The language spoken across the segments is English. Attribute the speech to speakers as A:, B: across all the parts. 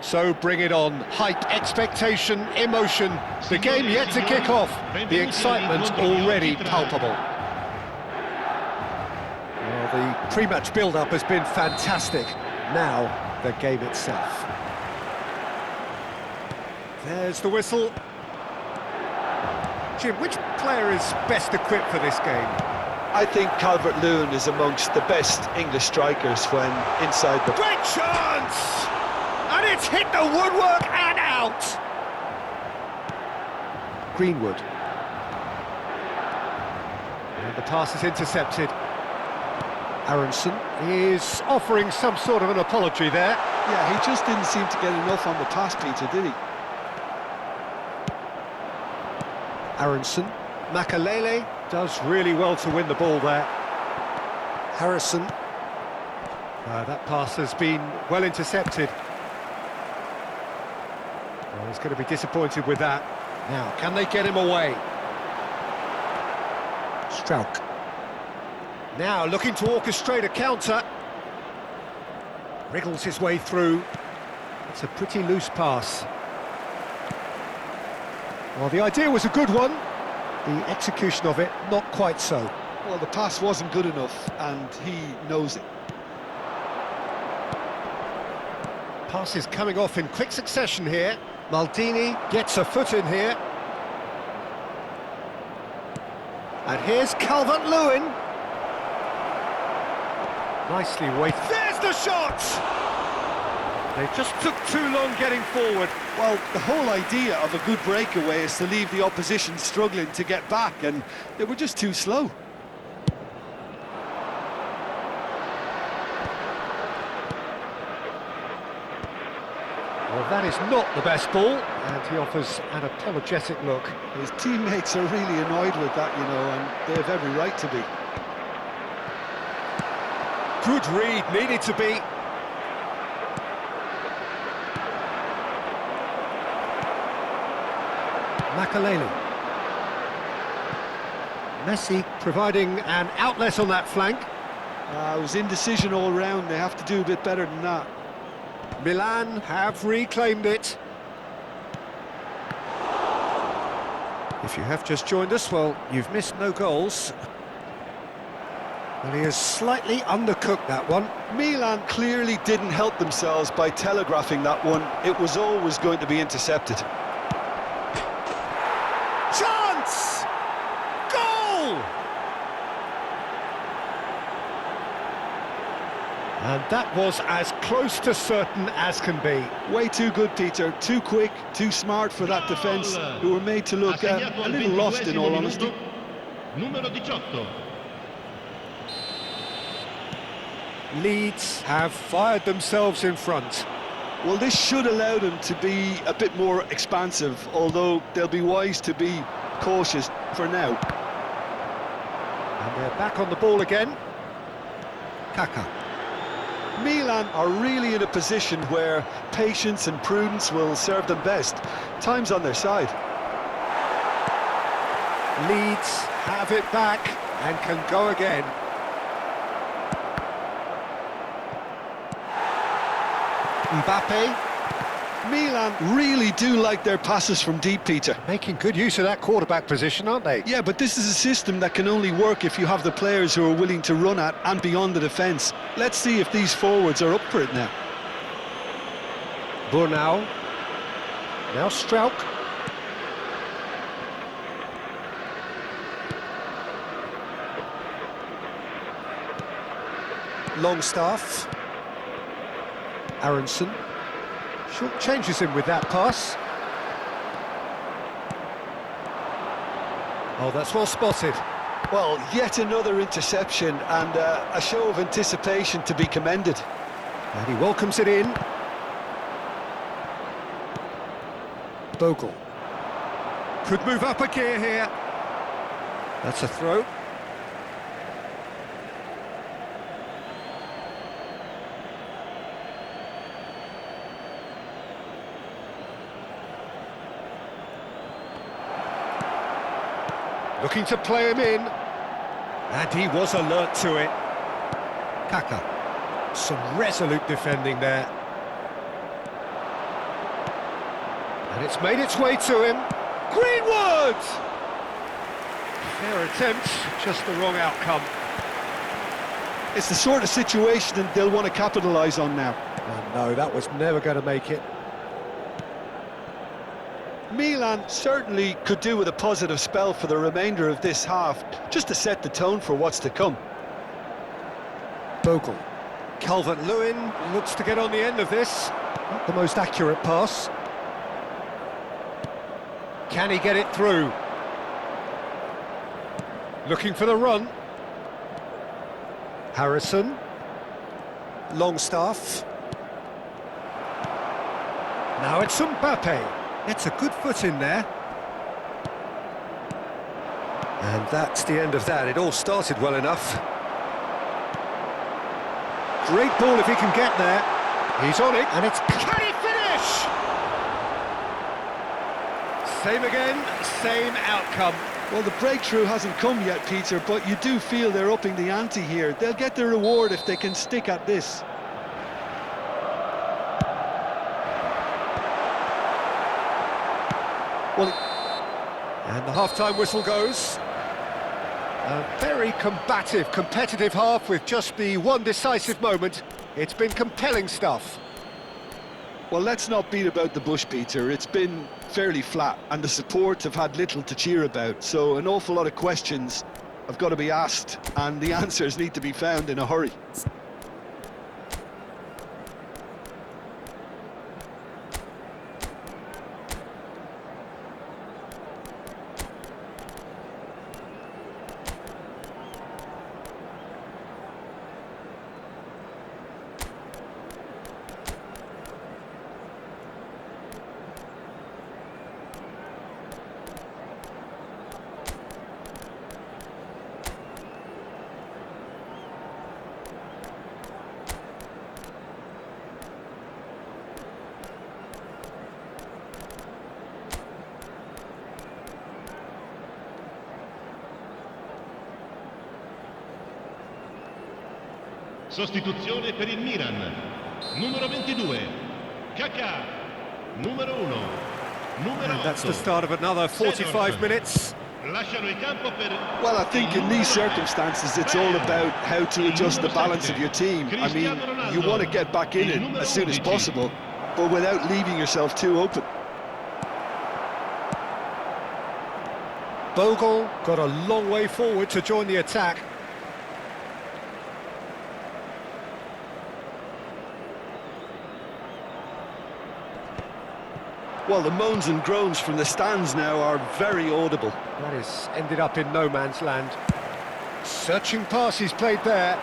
A: So bring it on. Hype, expectation, emotion. The game yet to kick off. The excitement already palpable. Well, the pre-match build-up has been fantastic. Now, the game itself. There's the whistle. Jim, which player is best equipped for this game?
B: I think Calvert-Lewin is amongst the best English strikers when inside the...
A: Great chance! And it's hit the woodwork and out! Greenwood. And the pass is intercepted. Aronson is offering some sort of an apology there.
B: Yeah, he just didn't seem to get enough on the pass, Peter, did he?
A: Aronson. Makalele does really well to win the ball there. Harrison. That pass has been well intercepted. Well, he's going to be disappointed with that. Now, can they get him away? Strauch. Now, looking to orchestrate a counter. Wriggles his way through. It's a pretty loose pass. Well, the idea was a good one. The execution of it, not quite so.
B: Well, the pass wasn't good enough, and he knows it.
A: Pass is coming off in quick succession here. Maldini gets a foot in here. And here's Calvert-Lewin. Nicely weighted. There's the shot! They just took too long getting forward.
B: Well, the whole idea of a good breakaway is to leave the opposition struggling to get back, and they were just too slow.
A: Well, that is not the best ball, and he offers an apologetic look.
B: His teammates are really annoyed with that, you know, and they have every right to be.
A: Good read, needed to be. Makalele. Messi providing an outlet on that flank.
B: It was indecision all round. They have to do a bit better than that.
A: Milan have reclaimed it. If you have just joined us, well, you've missed no goals. Well, he has slightly undercooked that one.
B: Milan clearly didn't help themselves by telegraphing that one. It was always going to be intercepted.
A: Chance! Goal! And that was as close to certain as can be.
B: Way too good, Peter. Too quick, too smart for that defence, who were made to look a little lost, in all honesty.
C: Numero 18.
A: Leeds have fired themselves in front.
B: Well, this should allow them to be a bit more expansive, although they'll be wise to be cautious for now.
A: And they're back on the ball again. Kaka.
B: Milan are really in a position where patience and prudence will serve them best. Time's on their side.
A: Leeds have it back and can go again. Mbappe.
B: Milan really do like their passes from deep, Peter.
A: Making good use of that quarterback position, aren't they?
B: Yeah, but this is a system that can only work if you have the players who are willing to run at and beyond the defence. Let's see if these forwards are up for it now.
A: Burnau. Now Strauch. Longstaff. Aronson. Short changes him with that pass. Oh, that's well spotted.
B: Well, yet another interception and a show of anticipation to be commended.
A: And he welcomes it in. Bogle. Could move up a gear here. That's a throw. Looking to play him in. And he was alert to it. Kaka. Some resolute defending there. And it's made its way to him. Greenwood! Fair attempt, just the wrong outcome.
B: It's the sort of situation that they'll want to capitalise on now.
A: Oh, no, that was never going to make it.
B: Milan certainly could do with a positive spell for the remainder of this half, just to set the tone for what's to come.
A: Bogle. Calvert-Lewin looks to get on the end of this. Not the most accurate pass. Can he get it through? Looking for the run. Harrison. Longstaff. Now it's Mbappe. It's a good foot in there. And that's the end of that. It all started well enough. Great ball if he can get there. He's on it, and it's... Can he finish? Same again, same outcome.
B: Well, the breakthrough hasn't come yet, Peter, but you do feel they're upping the ante here. They'll get their reward if they can stick at this.
A: Well, and the half-time whistle goes. A very combative, competitive half with just the one decisive moment. It's been compelling stuff.
B: Well, let's not beat about the bush, Peter. It's been fairly flat, and the support have had little to cheer about. So an awful lot of questions have got to be asked, and the answers need to be found in a hurry.
C: Sostituzione per il Milan. Numero 22. Kaká. Numero 1. Numero 8.
A: That's the start of another 45 minutes.
C: Lasciano il campo per...
B: Well, I think in these circumstances it's all about how to adjust the balance of your team. I mean, you want to get back in it as soon as possible, but without leaving yourself too open.
A: Bogle got a long way forward to join the attack.
B: Well, the moans and groans from the stands now are very audible.
A: That has ended up in no man's land. Searching pass he's played there.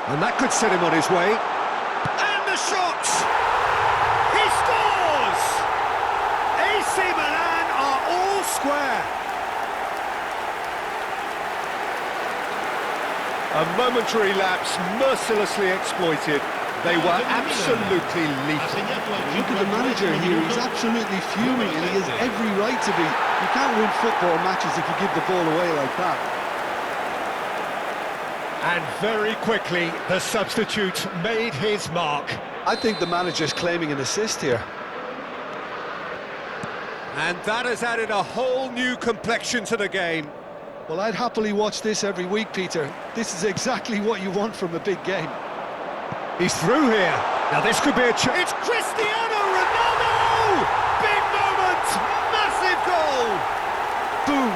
A: And that could set him on his way. And the shot! He scores! AC Milan are all square. A momentary lapse mercilessly exploited. They were absolutely lethal.
B: Look at the manager here, he's absolutely fuming and he has every right to be. You can't win football matches if you give the ball away like that.
A: And very quickly, the substitute made his mark.
B: I think the manager's claiming an assist here.
A: And that has added a whole new complexion to the game.
B: Well, I'd happily watch this every week, Peter. This is exactly what you want from a big game.
A: He's through here. Now this could be a chance. It's Cristiano Ronaldo! Big moment! Massive goal!
B: Boom!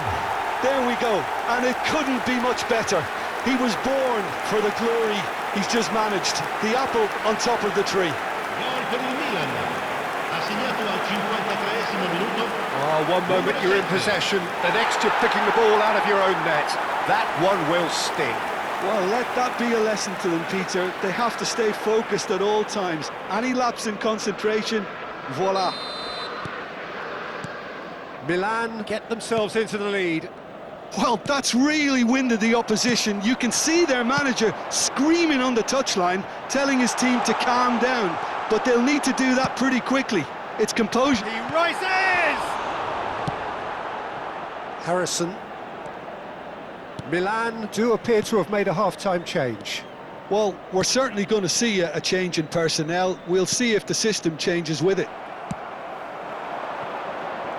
B: There we go. And it couldn't be much better. He was born for the glory he's just managed. The apple on top of the tree.
C: Gol per il Milan. Ha segnato al 53esimo minuto.
A: Oh, one moment you're in possession, the next you're picking the ball out of your own net. That one will sting.
B: Well, let that be a lesson to them, Peter. They have to stay focused at all times. Any lapse in concentration, voila.
A: Milan get themselves into the lead.
B: Well, that's really winded the opposition. You can see their manager screaming on the touchline, telling his team to calm down. But they'll need to do that pretty quickly. It's composure.
A: He rises! Harrison. Milan do appear to have made a half-time change.
B: Well, we're certainly going to see a change in personnel. We'll see if the system changes with it.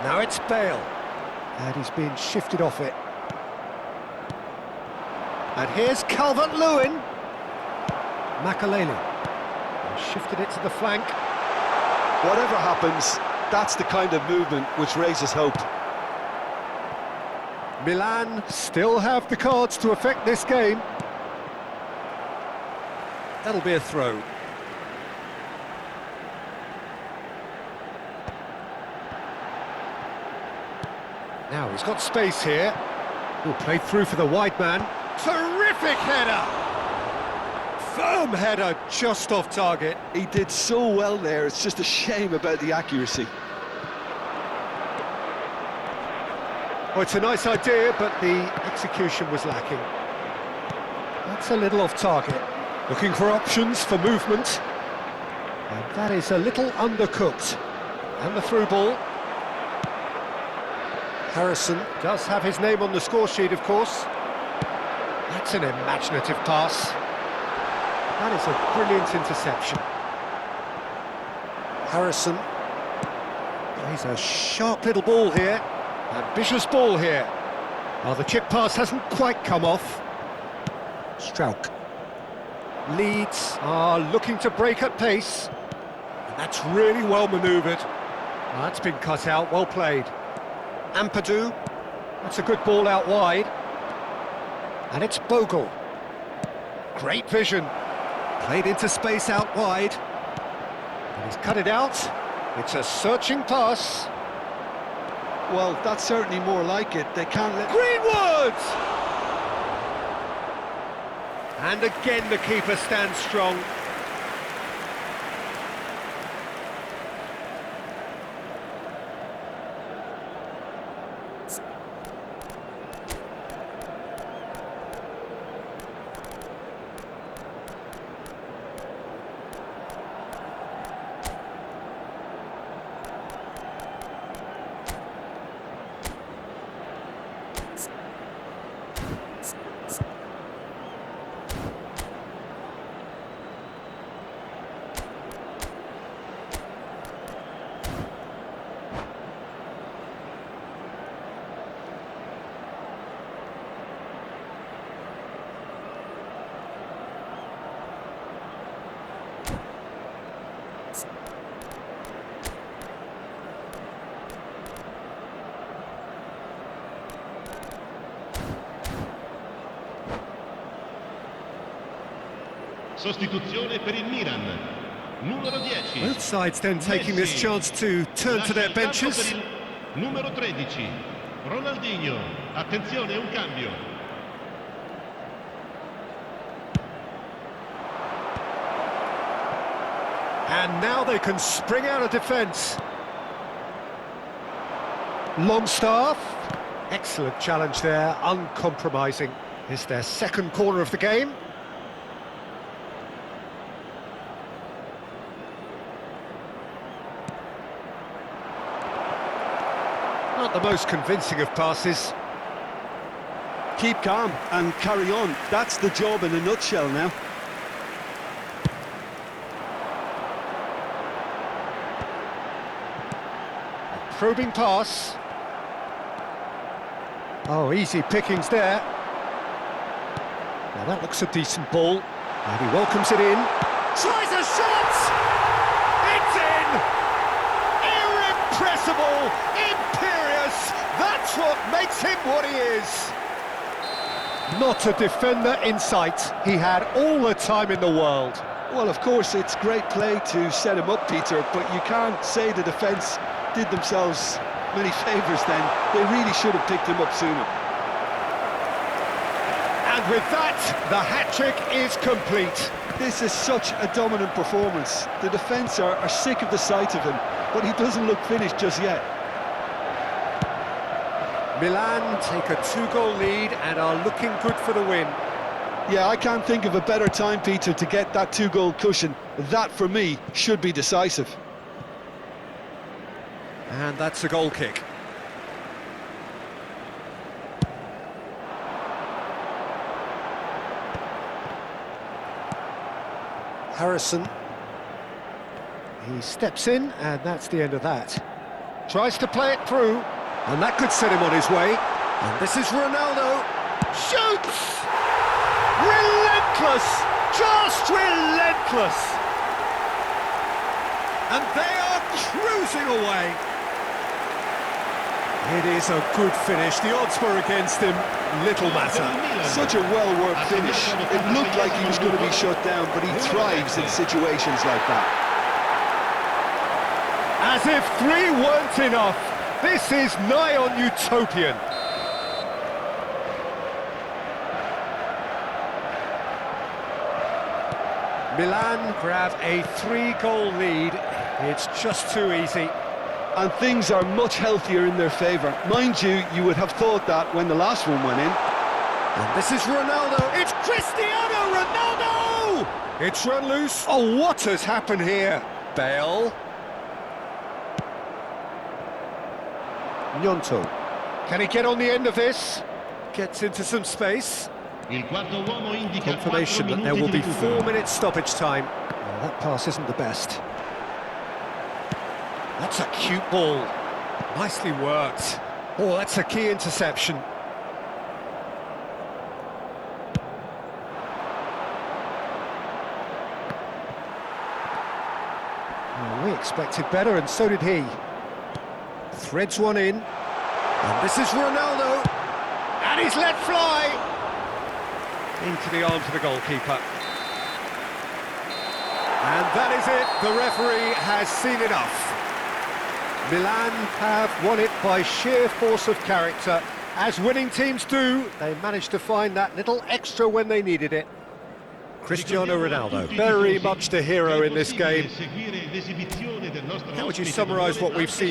A: Now it's Bale. And he's been shifted off it. And here's Calvert-Lewin. Makaleli. Shifted it to the flank.
B: Whatever happens, that's the kind of movement which raises hope.
A: Milan still have the cards to affect this game. That'll be a throw. Now he's got space here. Played through for the wide man. Terrific header! Firm header, just off target.
B: He did so well there, it's just a shame about the accuracy.
A: Oh, it's a nice idea, but the execution was lacking. That's a little off target. Looking for options for movement. And that is a little undercooked. And the through ball. Harrison does have his name on the score sheet, of course. That's an imaginative pass. That is a brilliant interception. Harrison plays a sharp little ball here. Ambitious ball here. Well, the chip pass hasn't quite come off. Strauch. Leeds are looking to break at pace. And that's really well manoeuvred. Well, that's been cut out, well played. Ampadu. That's a good ball out wide. And it's Bogle. Great vision. Played into space out wide. And he's cut it out. It's a searching pass.
B: Well, that's certainly more like it. They can't let...
A: Greenwood! And again the keeper stands strong.
C: Sostituzione per il Milan. Numero 10.
A: Both sides then taking this chance to turn to their benches.
C: Numero 13. Ronaldinho. Attenzione, un cambio.
A: And now they can spring out of defence. Longstaff. Excellent challenge there, uncompromising. It's their second corner of the game. Not the most convincing of passes.
B: Keep calm and carry on. That's the job in a nutshell now.
A: Probing pass. Oh, easy pickings there. Now that looks a decent ball. And he welcomes it in. Tries a shot! It's in! Irrepressible! Imperious! That's what makes him what he is! Not a defender in sight. He had all the time in the world.
B: Well, of course, it's great play to set him up, Peter, but you can't say the defence did themselves many favours then. They really should have picked him up sooner.
A: And with that, the hat-trick is complete.
B: This is such a dominant performance. The defence are sick of the sight of him, but he doesn't look finished just yet.
A: Milan take a 2-goal lead and are looking good for the win.
B: Yeah, I can't think of a better time, Peter, to get that 2-goal cushion. That, for me, should be decisive.
A: And that's a goal kick. Harrison. He steps in, and that's the end of that. Tries to play it through, and that could set him on his way. And this is Ronaldo. Shoots! Relentless! Just relentless! And they are cruising away. It is a good finish. The odds were against him. Little matter.
B: Such a well-worked finish. It looked like he was going to be shut down, but he thrives in situations like that.
A: As if 3 weren't enough. This is nigh on utopian. Milan grab a 3-goal lead. It's just too easy.
B: And things are much healthier in their favour. Mind you, you would have thought that when the last one went in.
A: And this is Ronaldo. It's Cristiano Ronaldo! It's run loose. Oh, what has happened here? Bale. Gnonto. Can he get on the end of this? Gets into some space.
C: Il quarto uomo indica 4
A: Confirmation that there
C: minuti
A: will
C: di
A: be
C: recupero.
A: 4 minutes stoppage time. Oh, that pass isn't the best. That's a cute ball. Nicely worked. Oh, that's a key interception. Oh, we expected better, and so did he. Threads one in. And this is Ronaldo. And he's let fly. Into the arms of the goalkeeper. And that is it. The referee has seen enough. Milan have won it by sheer force of character. As winning teams do, they managed to find that little extra when they needed it. Cristiano Ronaldo, very much the hero in this game. How would you summarise what we've seen?